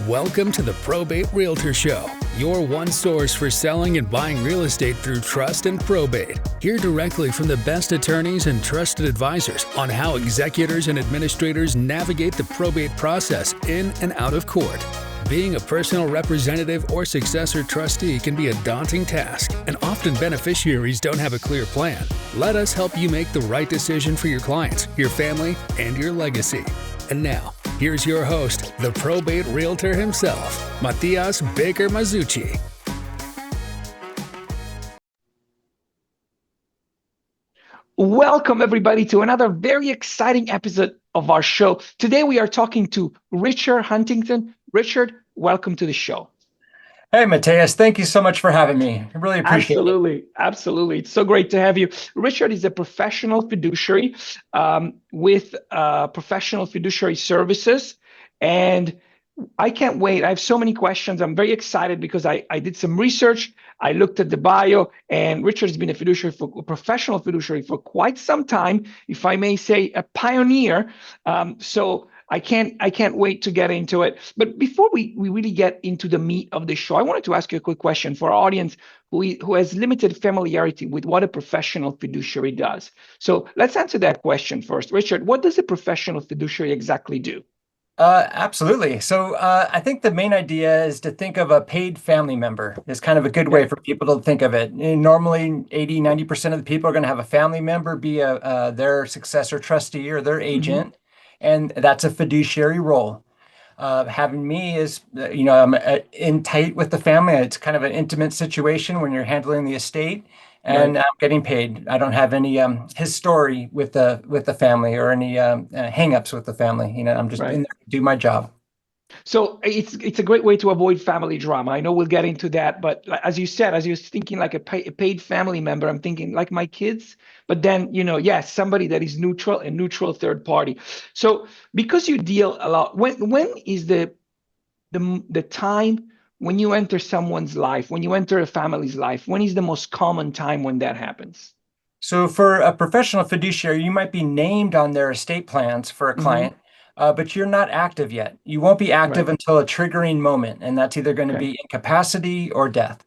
Welcome to the Probate Realtor Show, your one source for selling and buying real estate through trust and probate. Hear directly from the best attorneys and trusted advisors on how executors and administrators navigate the probate process in and out of court. Being a personal representative or successor trustee can be a daunting task, and often beneficiaries don't have a clear plan. Let us help you make the right decision for your clients, your family, and your legacy. And now, here's your host, the probate realtor himself, Matias Baker Masucci. Welcome, everybody, to another very exciting episode of our show. Today, we are talking to Richard Huntington. Richard, welcome to the show. Hey, Matias, thank you so much for having me. I really appreciate it. Absolutely. It's so great to have you. Richard is a professional fiduciary with professional fiduciary services. And I can't wait. I have so many questions. I'm very excited because I did some research. I looked at the bio, and Richard has been a professional fiduciary for quite some time, if I may say, a pioneer. So I can't wait to get into it. But before we really get into the meat of the show, I wanted to ask you a quick question for our audience who has limited familiarity with what a professional fiduciary does. So let's answer that question first. Richard, what does a professional fiduciary exactly do? Absolutely. So I think the main idea is to think of a paid family member is kind of a good way for people to think of it. And normally 80-90% of the people are going to have a family member be their successor trustee or their agent. And that's a fiduciary role. Having me is, I'm in tight with the family. It's kind of an intimate situation when you're handling the estate, and I'm getting paid. I don't have any history with the family or any hang-ups with the family. I'm just in there to do my job. So it's a great way to avoid family drama. I know we'll get into that, but as you said, as you're thinking like a paid family member, I'm thinking like my kids, but then, yes, somebody that is neutral, a neutral third party. So because you deal a lot, when is the time when you enter someone's life, when you enter a family's life, when is the most common time when that happens? So for a professional fiduciary, you might be named on their estate plans for a client. But you're not active yet. You won't be active until a triggering moment, and that's either going to be incapacity or death.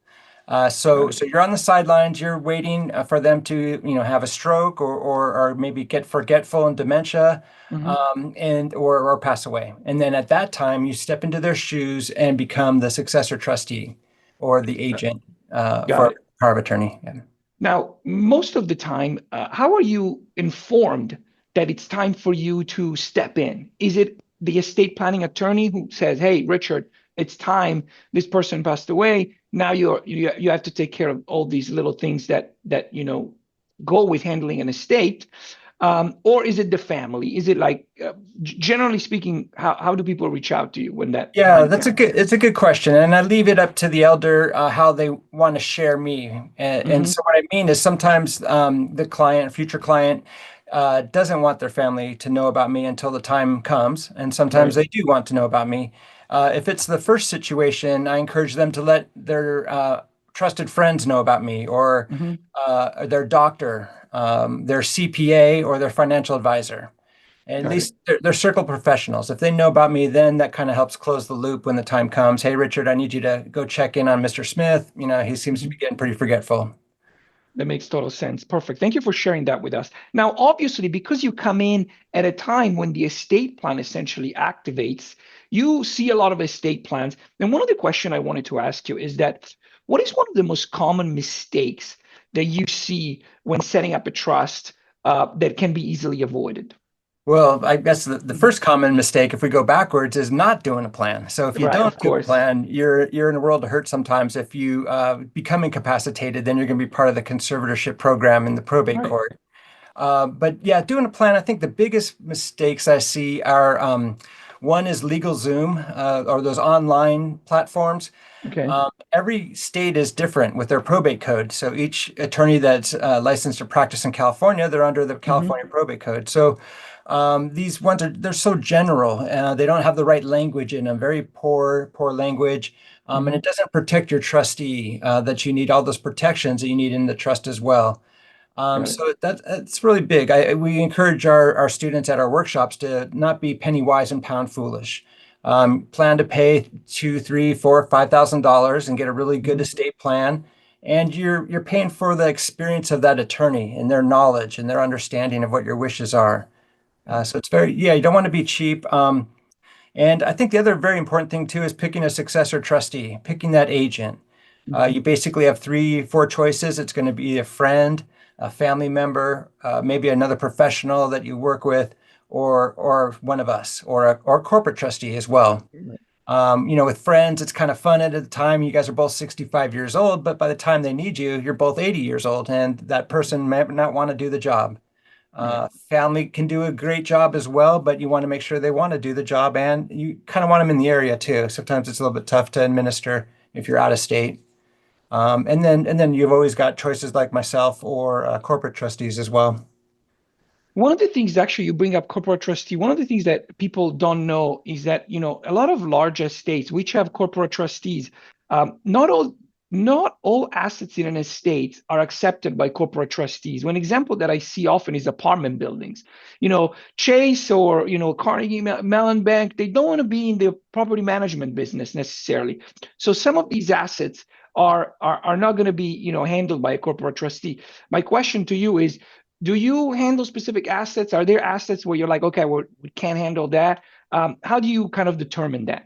So you're on the sidelines. You're waiting for them to, have a stroke or maybe get forgetful and dementia, or pass away. And then at that time, you step into their shoes and become the successor trustee or the agent for power of attorney. Yeah. Now, most of the time, how are you informed that it's time for you to step in? Is it the estate planning attorney who says, "Hey, Richard, it's time. This person passed away. Now you have to take care of all these little things that go with handling an estate," or is it the family? Is it like, generally speaking, how do people reach out to you when that? Yeah, it's a good question, and I leave it up to the elder how they want to share me. And so what I mean is sometimes the future client, doesn't want their family to know about me until the time comes. And sometimes they do want to know about me. If it's the first situation, I encourage them to let their trusted friends know about me or their doctor, their CPA, or their financial advisor. And at least they're circle professionals. If they know about me, then that kind of helps close the loop when the time comes. "Hey, Richard, I need you to go check in on Mr. Smith. He seems to be getting pretty forgetful." That makes total sense. Perfect. Thank you for sharing that with us. Now, obviously, because you come in at a time when the estate plan essentially activates, you see a lot of estate plans. And one of the questions I wanted to ask you is that what is one of the most common mistakes that you see when setting up a trust that can be easily avoided? Well, I guess the first common mistake, if we go backwards, is not doing a plan. So if you don't do a plan, you're in a world of hurt sometimes. If you become incapacitated, then you're going to be part of the conservatorship program in the probate court. But yeah, doing a plan, I think the biggest mistakes I see are, one is LegalZoom or those online platforms. Every state is different with their probate code. So each attorney that's licensed to practice in California, they're under the California probate code. So these ones they're so general. They don't have the right language in them, very poor language. And it doesn't protect your trustee that you need all those protections that you need in the trust as well. So that's really big. We encourage our students at our workshops to not be penny wise and pound foolish. Plan to pay $2, $3, $4, $5,000 and get a really good estate plan. And you're paying for the experience of that attorney and their knowledge and their understanding of what your wishes are. So it's very, yeah, you don't want to be cheap. And I think the other very important thing too is picking a successor trustee, picking that agent. You basically have 3, 4 choices. It's going to be a friend, a family member, maybe another professional that you work with, or one of us, or a corporate trustee as well. With friends, it's kind of fun at the time. You guys are both 65 years old, but by the time they need you, you're both 80 years old, and that person may not want to do the job. Family can do a great job as well, but you want to make sure they want to do the job, and you kind of want them in the area too. Sometimes it's a little bit tough to administer if you're out of state. And then you've always got choices like myself or corporate trustees as well. One of the things, actually, you bring up corporate trustee. One of the things that people don't know is that, a lot of large estates which have corporate trustees, not all assets in an estate are accepted by corporate trustees. One example that I see often is apartment buildings. Chase or Carnegie Mellon Bank, they don't want to be in the property management business necessarily. So some of these assets are not going to be handled by a corporate trustee. My question to you is, do you handle specific assets? Are there assets where you're like, okay, we can't handle that? How do you kind of determine that?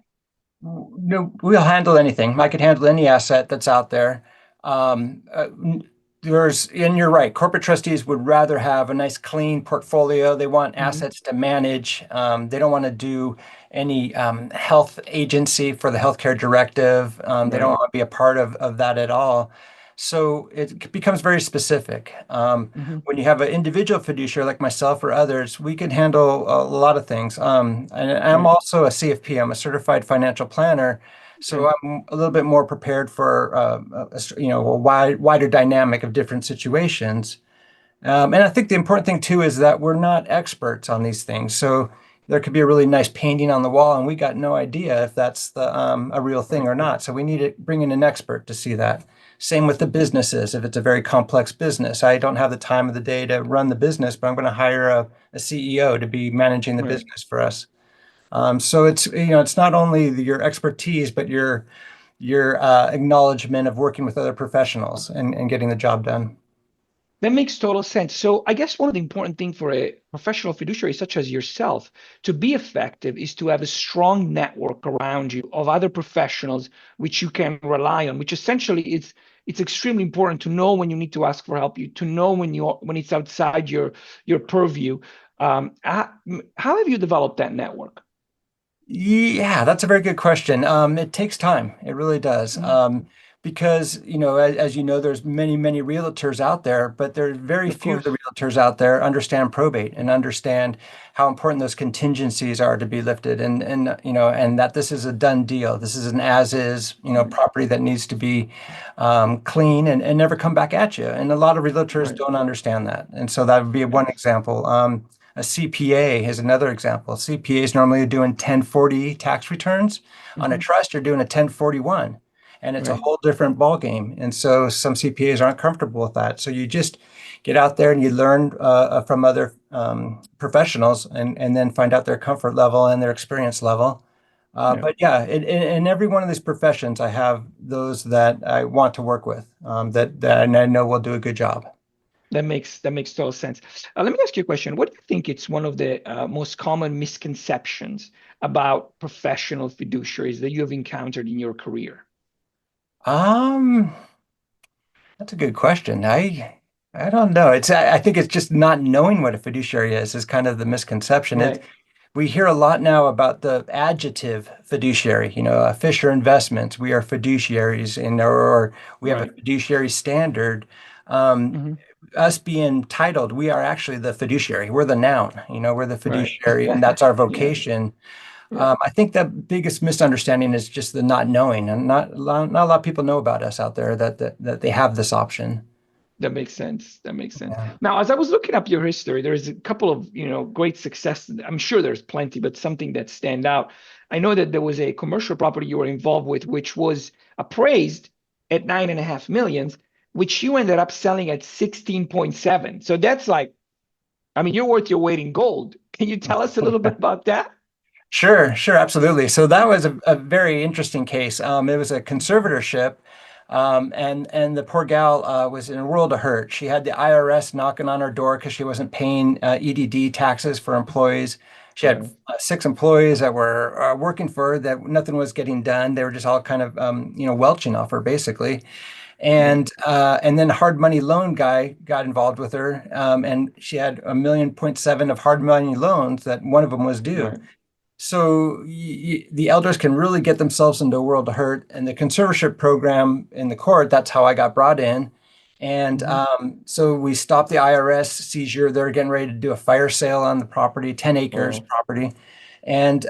No, we'll handle anything. I could handle any asset that's out there. And you're right, corporate trustees would rather have a nice clean portfolio. They want assets to manage. They don't want to do any health agency for the healthcare directive. They don't want to be a part of that at all. So it becomes very specific. When you have an individual fiduciary like myself or others, we can handle a lot of things. And I'm also a CFP. I'm a certified financial planner. So I'm a little bit more prepared for a wider dynamic of different situations. And I think the important thing too is that we're not experts on these things. So there could be a really nice painting on the wall, and we got no idea if that's a real thing or not. So we need to bring in an expert to see that. Same with the businesses. If it's a very complex business, I don't have the time of the day to run the business, but I'm going to hire a CEO to be managing the business for us. So it's not only your expertise, but your acknowledgement of working with other professionals and getting the job done. That makes total sense. So I guess one of the important things for a professional fiduciary such as yourself to be effective is to have a strong network around you of other professionals which you can rely on, which essentially it's extremely important to know when you need to ask for help, to know when it's outside your purview. How have you developed that network? Yeah, that's a very good question. It takes time. It really does. Because, as you know, there's many, many realtors out there, but there's very few of the realtors out there understand probate and understand how important those contingencies are to be lifted, and that this is a done deal. This is an as-is, property that needs to be clean and never come back at you. And a lot of realtors don't understand that. And so that would be one example. A CPA is another example. CPAs normally are doing 1040 tax returns. On a trust, you're doing a 1041. And it's a whole different ballgame. And so some CPAs aren't comfortable with that. So you just get out there and you learn from other professionals and then find out their comfort level and their experience level. But yeah, in every one of these professions, I have those that I want to work with that I know will do a good job. That makes total sense. Let me ask you a question. What do you think it's one of the most common misconceptions about professional fiduciaries that you have encountered in your career? That's a good question. I don't know. I think it's just not knowing what a fiduciary is kind of the misconception. We hear a lot now about the adjective fiduciary, Fisher Investments, we are fiduciaries, or we have a fiduciary standard. Us being titled, we are actually the fiduciary. We're the noun, we're the fiduciary, and that's our vocation. I think the biggest misunderstanding is just the not knowing, and not a lot of people know about us out there that they have this option. That makes sense. Yeah. Now, as I was looking up your history, there's a couple of great successes. I'm sure there's plenty, but something that stand out. I know that there was a commercial property you were involved with, which was appraised at $9.5 million, which you ended up selling at 16.7. So that's you're worth your weight in gold. Can you tell us a little bit about that? Sure, sure, absolutely. So that was a very interesting case. It was a conservatorship, and the poor gal was in a world of hurt. She had the IRS knocking on her door because she wasn't paying EDD taxes for employees. She had Right. 6 employees that were working for her that nothing was getting done. They were just all kind of welching off her basically. Right. And then a hard money loan guy got involved with her, and she had 1.7 million of hard money loans that one of them was due. Right. So the elders can really get themselves into a world of hurt. And the conservatorship program in the court, that's how I got brought in. And Hmm. so we stopped the IRS seizure. They're getting ready to do a fire sale on the property, 10 acres Wow. property. And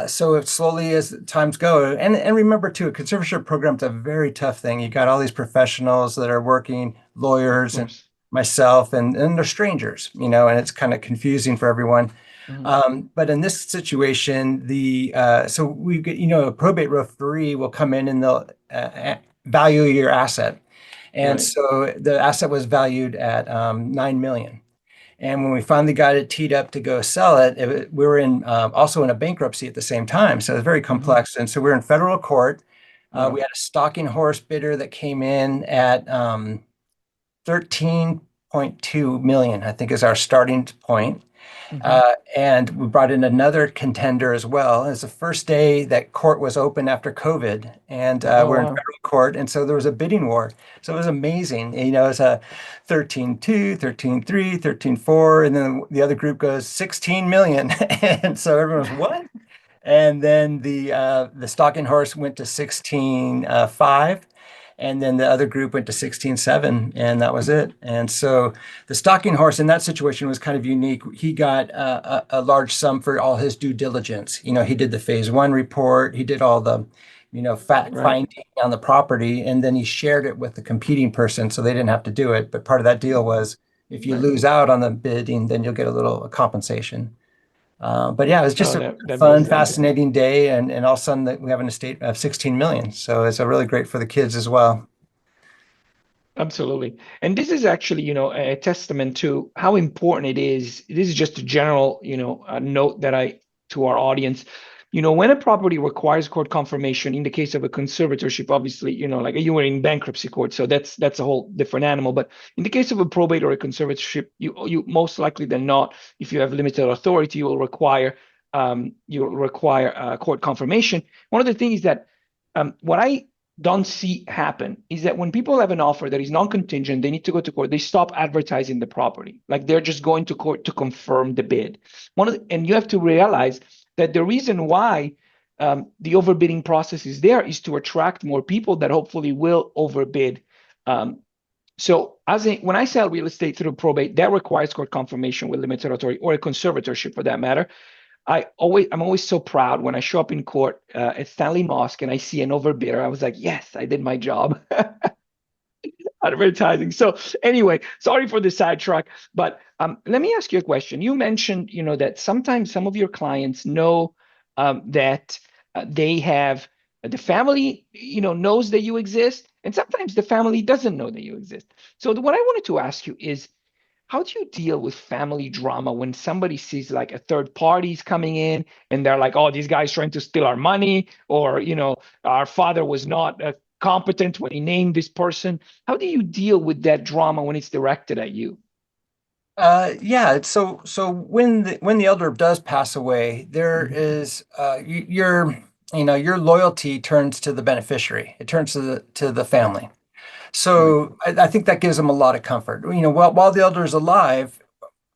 so it slowly as times go, and remember too, a conservatorship program is a very tough thing. You got all these professionals that are working, Of lawyers and course. myself, and they're strangers, and it's kind of confusing for everyone. Hmm. But in this situation, so we get, a probate referee will come in and they'll value your asset. And Right. so the asset was valued at 9 million. And when we finally got it teed up to go sell it, we were in also in a bankruptcy at the same time. So it was very Hmm. complex. And so we're in federal court. We Wow. had a stalking horse bidder that came in at 13.2 million, I think is our starting point. Hmm. And we brought in another contender as well. It's the first day that court was open after COVID, and Oh, we're in wow. federal court, and so there was a bidding war. So it was amazing. It was a 13.2, 13.3, 13.4, and then the other group goes 16 million. And so everyone was, what? And then the stalking horse went to 16.5, and then the other group went to 16.7, and that was it. And so the stalking horse in that situation was kind of unique. He got a large sum for all his due diligence. He did the phase one report, he did all the fact Right. finding on the property, and then he shared it with the competing person, so they didn't have to do it. But part of that deal was if you Right. lose out on the bidding, then you'll get a little compensation. But yeah, it was just Oh, a that fun, makes sense. fascinating day, and all of a sudden that we have an estate of 16 million. So it's a really great for the kids as well. Absolutely. And this is actually, a testament to how important it is. This is just a general, note that to our audience. When a property requires court confirmation, in the case of a conservatorship, obviously, like you were in bankruptcy court, so that's a whole different animal. But in the case of a probate or a conservatorship, you most likely than not, if you have limited authority, you'll require court confirmation. One of the things that what I don't see happen is that when people have an offer that is non-contingent, they need to go to court, they stop advertising the property. Like they're just going to court to confirm the bid. And you have to realize that the reason why the overbidding process is there is to attract more people that hopefully will overbid. So when I sell real estate through probate, that requires court confirmation with limited authority or a conservatorship for that matter. I'm always so proud when I show up in court at Stanley Mosque and I see an overbidder. I was like, yes, I did my job. Advertising. So anyway, sorry for the sidetrack, but let me ask you a question. You mentioned, that sometimes some of your clients know that they have the family, knows that you exist, and sometimes the family doesn't know that you exist. So what I wanted to ask you is, how do you deal with family drama when somebody sees like a third party's coming in and they're like, oh, these guys trying to steal our money, or our father was not competent when he named this person? How do you deal with that drama when it's directed at you? Yeah, so when the elder does pass away, there Mhm. is your loyalty turns to the beneficiary. It turns to the family. Right. So I think that gives them a lot of comfort. While the elder is alive,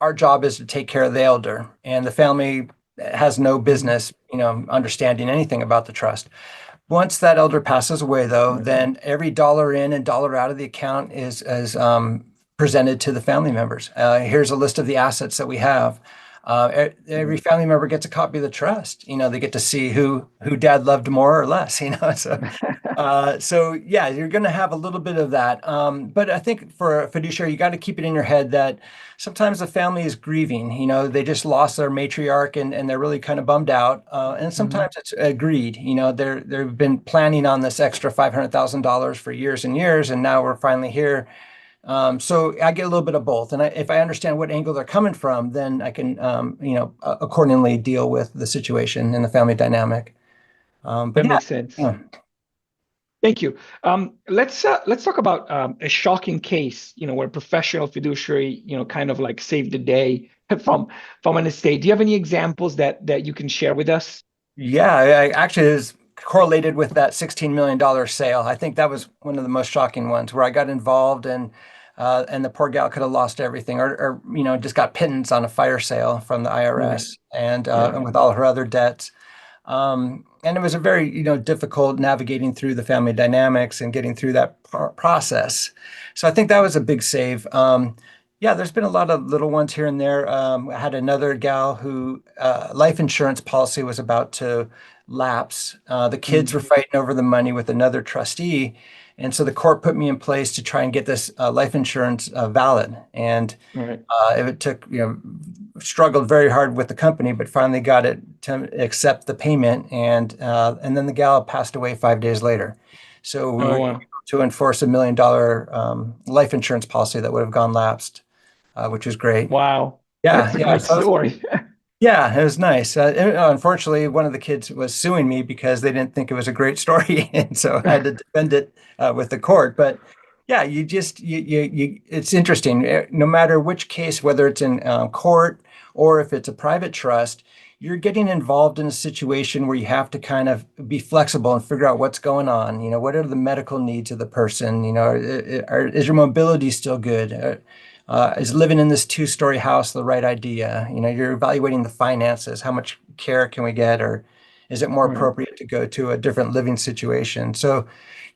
our job is to take care of the elder, and the family has no Mhm. business, understanding anything about the trust. Once that elder passes away, though, Right. then every dollar in and dollar out of the account is presented to the family members. Here's a list of the assets that we have. Every Right. family member gets a copy of the trust. They get to see who dad loved more or less. So yeah, you're going to have a little bit of that. But I think for a fiduciary, you got to keep it in your head that sometimes the family is grieving. They just lost their matriarch and they're really kind of bummed out. And Mhm. sometimes it's greed. They've been planning on this extra $500,000 for years and years, and now we're finally here. So I get a little bit of both. And if I understand what angle they're coming from, then I can, accordingly deal with the situation and the family dynamic. But That yeah, makes sense. yeah. Thank you. Let's talk about a shocking case, where professional fiduciary, kind of like saved the day from an estate. Do you have any examples that you can share with us? Yeah, I actually is correlated with that $16 million sale. I think that was one of the most shocking ones where I got involved and the poor gal could have lost everything or just got pittance on a fire sale from the Right. IRS and Yeah. and with all her other debts. And it was a very, difficult navigating through the family dynamics and getting through that process. So I think that was a big save. Yeah, there's been a lot of little ones here and there. I had another gal who life insurance policy was about to lapse. The kids were fighting over the money with another trustee. And so the court put me in place to try and get this life insurance valid. And Right. it took, struggled very hard with the company, but finally got it to accept the payment. And then the gal passed away 5 days later. So we Oh, were able wow. to enforce $1 million life insurance policy that would have gone lapsed, which was great. Wow. Yeah, That's a yeah. great So story. yeah, it was nice. Unfortunately, one of the kids was suing me because they didn't think it was a great story, and so I had to defend it with the court. But yeah, it's interesting. No matter which case, whether it's in court or if it's a private trust, you're getting involved in a situation where you have to kind of be flexible and figure out what's going on. What are the medical needs of the person? Is your mobility still good? Is living in this two-story house the right idea? You're evaluating the finances. How much care can we get, or is it more Right. appropriate to go to a different living situation? So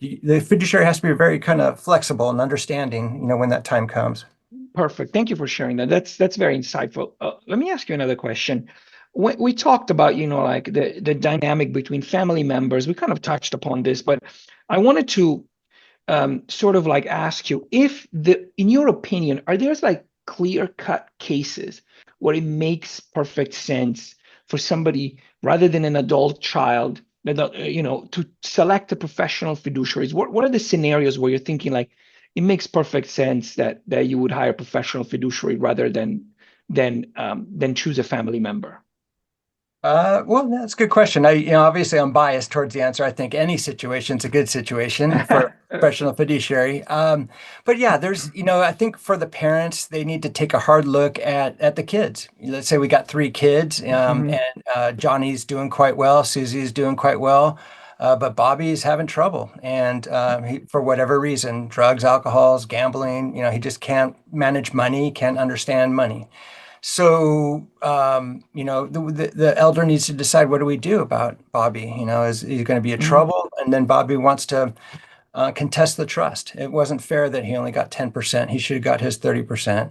the fiduciary has to be very kind of flexible and understanding, when that time comes. Perfect. Thank you for sharing that. That's very insightful. Let me ask you another question. We talked about, like the dynamic between family members. We kind of touched upon this, but I wanted to sort of like ask you if in your opinion, are there like clear-cut cases where it makes perfect sense for somebody rather than an adult child, to select a professional fiduciaries? What are the scenarios where you're thinking like it makes perfect sense that you would hire a professional fiduciary rather than choose a family member? Well, that's a good question. Obviously I'm biased towards the answer. I think any situation's a good situation for a professional fiduciary. But yeah, I think for the parents, they need to take a hard look at the kids. Let's say we got three kids, Mhm. and Johnny's doing quite well, Susie's doing quite well, but Bobby's having trouble. And for whatever reason, drugs, alcohols, gambling, he just can't manage money, can't understand money. So, the elder needs to decide, what do we do about Bobby? Is he going to be a Mhm. trouble? And then Bobby wants to contest the trust. It wasn't fair that he only got 10%. He should have got his 30%.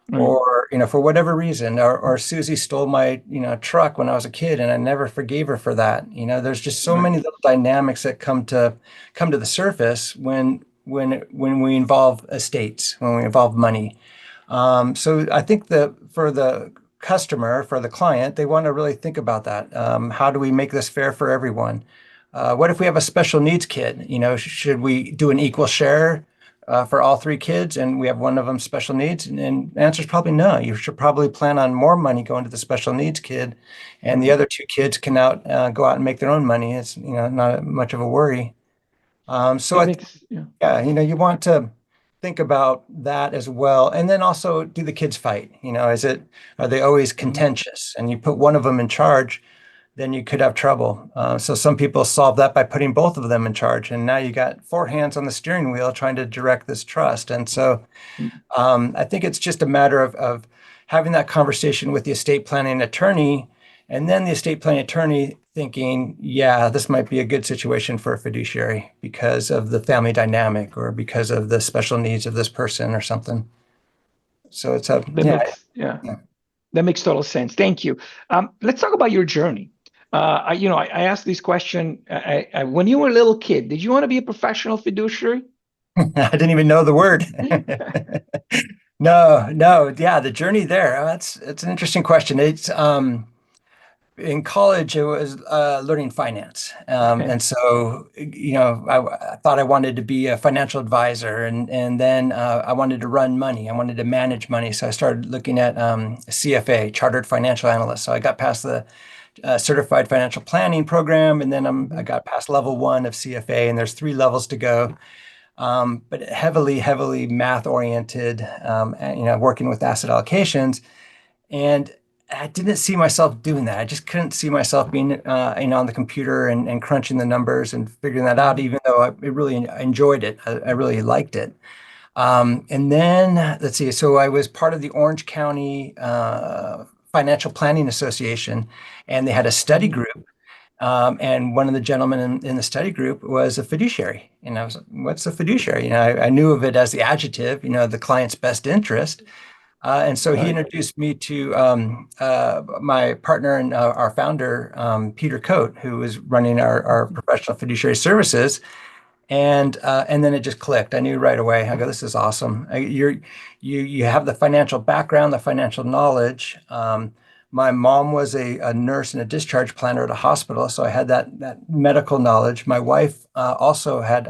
Right. Or, for whatever reason, or Susie stole my, truck when I was a kid and I never forgave her for that. There's just so Right. many little dynamics that come to the surface when we involve estates, when we involve money. So I think that for the customer, for the client, they want to really think about that. How do we make this fair for everyone? What if we have a special needs kid? Should we do an equal share for all three kids and we have one of them special needs? And the answer is probably no. You should probably plan on more money going to the special needs kid, and the Right. other two kids can go out and make their own money. It's not much of a worry. So That I makes, yeah. yeah, you want to think about that as well. And then also, do the kids fight? Are they always Mhm. contentious? And you put one of them in charge, then you could have trouble. So some people solve that by putting both of them in charge. And now you got four hands on the steering wheel trying to direct this trust. And so I think it's just a matter of having that conversation with the estate planning attorney, and then the estate planning attorney thinking, yeah, this might be a good situation for a fiduciary because of the family dynamic or because of the special needs of this person or something. So it's a, That yeah, makes, yeah. yeah. That makes total sense. Thank you. Let's talk about your journey. I asked this question when you were a little kid. Did you want to be a professional fiduciary? I didn't even know the word. No, no, yeah, the journey there. It's an interesting question. in college, it was learning finance. Okay. And so, I thought I wanted to be a financial advisor, and then I wanted to run money. I wanted to manage money. So I started looking at CFA, Chartered Financial Analyst. So I got past the Certified Financial Planning program, and then I got past level 1 of CFA, and there's 3 levels to go. But heavily math oriented, working with asset allocations. And I didn't see myself doing that. I just couldn't see myself being, on the computer and crunching the numbers and figuring that out, even though I really enjoyed it. I really liked it. And then let's see. So I was part of the Orange County Financial Planning Association, and they had a study group. And one of the gentlemen in the study group was a fiduciary. And I was like, what's a fiduciary? I knew of it as the adjective, the client's best interest. And so he introduced me to my partner and our founder, Peter Coate, who was running our professional fiduciary services. And then it just clicked. I knew right away. I go, this is awesome. You have the financial background, the financial knowledge. My mom was a nurse and a discharge planner at a hospital, so I had that medical knowledge. My wife also had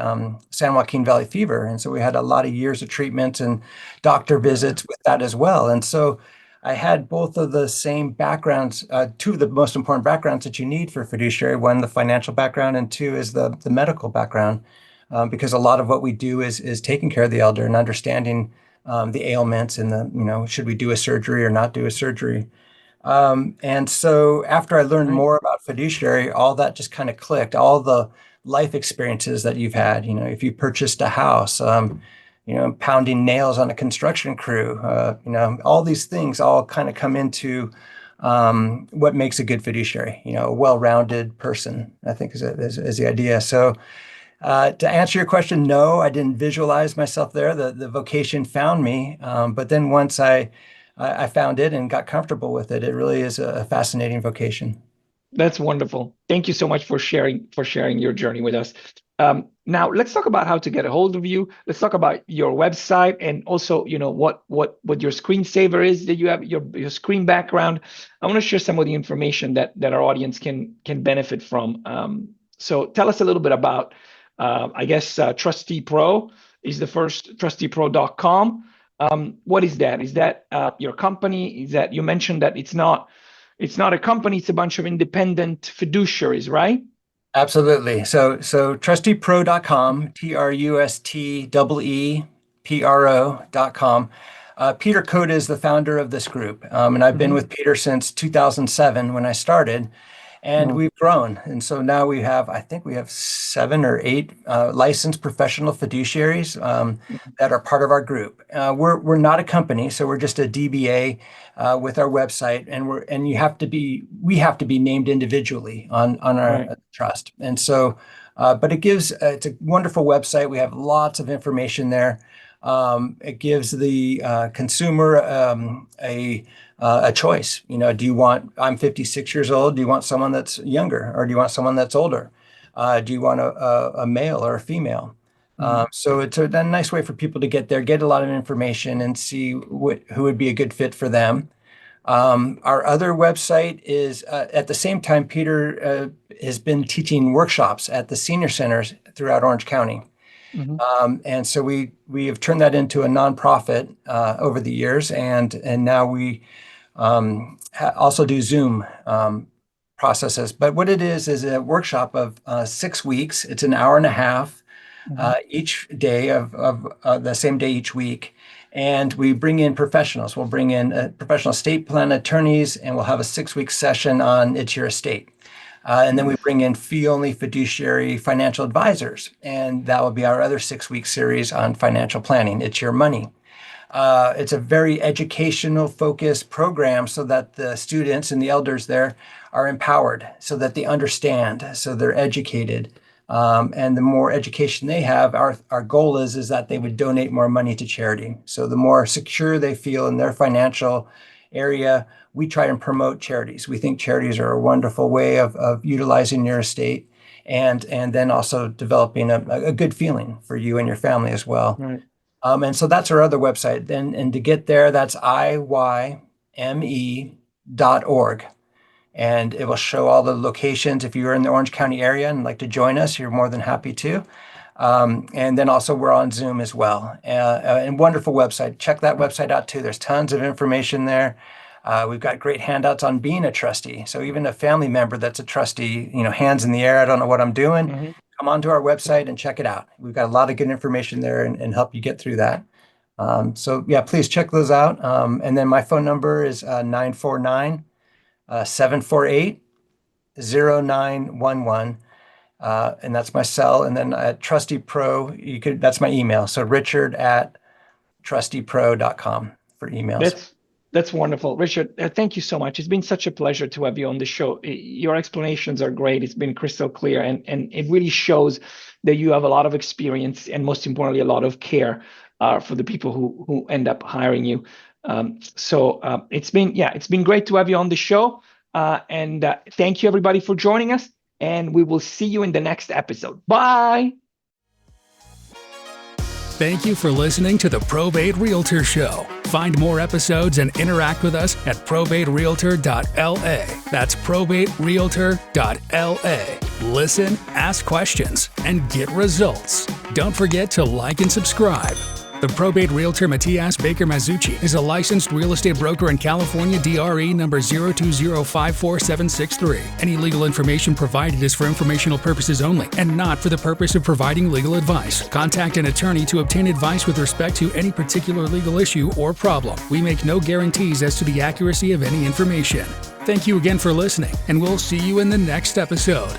San Joaquin Valley fever, and so we had a lot of years of treatment and doctor visits with that as well. And so I had both of the same backgrounds, 2 of the most important backgrounds that you need for fiduciary. 1, the financial background, and 2 is the medical background, because a lot of what we do is taking care of the elder and understanding the ailments and should we do a surgery or not do a surgery. And so after I learned more about fiduciary, all that just kind of clicked. All the life experiences that you've had, if you purchased a house, pounding nails on a construction crew, all these things all kind of come into what makes a good fiduciary, a well-rounded person, I think is the idea. So to answer your question, no, I didn't visualize myself there. The vocation found me. But then once I found it and got comfortable with it, it really is a fascinating vocation. That's wonderful. Thank you so much for sharing your journey with us. Now let's talk about how to get a hold of you. Let's talk about your website and also, what your screensaver is that you have, your screen background. I want to share some of the information that our audience can benefit from. So tell us a little bit about, Trustee Pro is the first, trusteepro.com. What is that? Is that your company? Is that, you mentioned that it's not a company, it's a bunch of independent fiduciaries, right? Absolutely. So trusteepro.com, TRUSTEEPRO.com. Peter Coate is the founder of this group. And I've been with Peter since 2007 when I started. And we've grown. And so now I think we have 7 or 8 licensed professional fiduciaries that are part of our group. We're not a company, so we're just a DBA with our website, and we have to be named individually on our trust. And so, but it's a wonderful website. We have lots of information there. It gives the consumer a choice. I'm 56 years old. Do you want someone that's younger, or do you want someone that's older? Do you want a male or a female? So it's a nice way for people to get a lot of information and see who would be a good fit for them. Our other website is, at the same time, Peter has been teaching workshops at the senior centers throughout Orange County. And so we have turned that into a nonprofit over the years, and now we also do Zoom processes. But what it is a workshop of 6 weeks. It's an hour and a half each day of the same day each week. And we bring in professionals. We'll bring in professional estate plan attorneys, and we'll have a 6-week session on It's Your Estate. And then we bring in fee-only fiduciary financial advisors, and that will be our other 6-week series on financial planning. It's Your Money. It's a very educational focused program so that the students and the elders there are empowered, so that they understand, so they're educated. And the more education they have, our goal is that they would donate more money to charity. So the more secure they feel in their financial area, we try and promote charities. We think charities are a wonderful way of utilizing your estate, and then also developing a good feeling for you and your family as well. Right. And so that's our other website. And to get there, that's IYME.org. and it will show all the locations. If you're in the Orange County area and like to join us, you're more than happy to. And then also we're on Zoom as well. And wonderful website. Check that website out too. There's tons of information there. We've got great handouts on being a trustee. So even a family member that's a trustee, hands in the air, I don't know what I'm doing, come onto our website and check it out. We've got a lot of good information there and help you get through that. So yeah, please check those out. And then my phone number is 949-748-0911. And that's my cell. And then at Trustee Pro, that's my email. So richard@trusteepro.com for emails. That's wonderful. Richard, thank you so much. It's been such a pleasure to have you on the show. Your explanations are great. It's been crystal clear, and it really shows that you have a lot of experience and, most importantly, a lot of care for the people who end up hiring you. So it's been great to have you on the show. And thank you, everybody, for joining us. And we will see you in the next episode. Bye. Thank you for listening to the Probate Realtor Show. Find more episodes and interact with us at probaterealtor.la. That's probaterealtor.la. Listen, ask questions, and get results. Don't forget to like and subscribe. The Probate Realtor Matias Baker Masucci is a licensed real estate broker in California, DRE number 020547763. Any legal information provided is for informational purposes only and not for the purpose of providing legal advice. Contact an attorney to obtain advice with respect to any particular legal issue or problem. We make no guarantees as to the accuracy of any information. Thank you again for listening, and we'll see you in the next episode.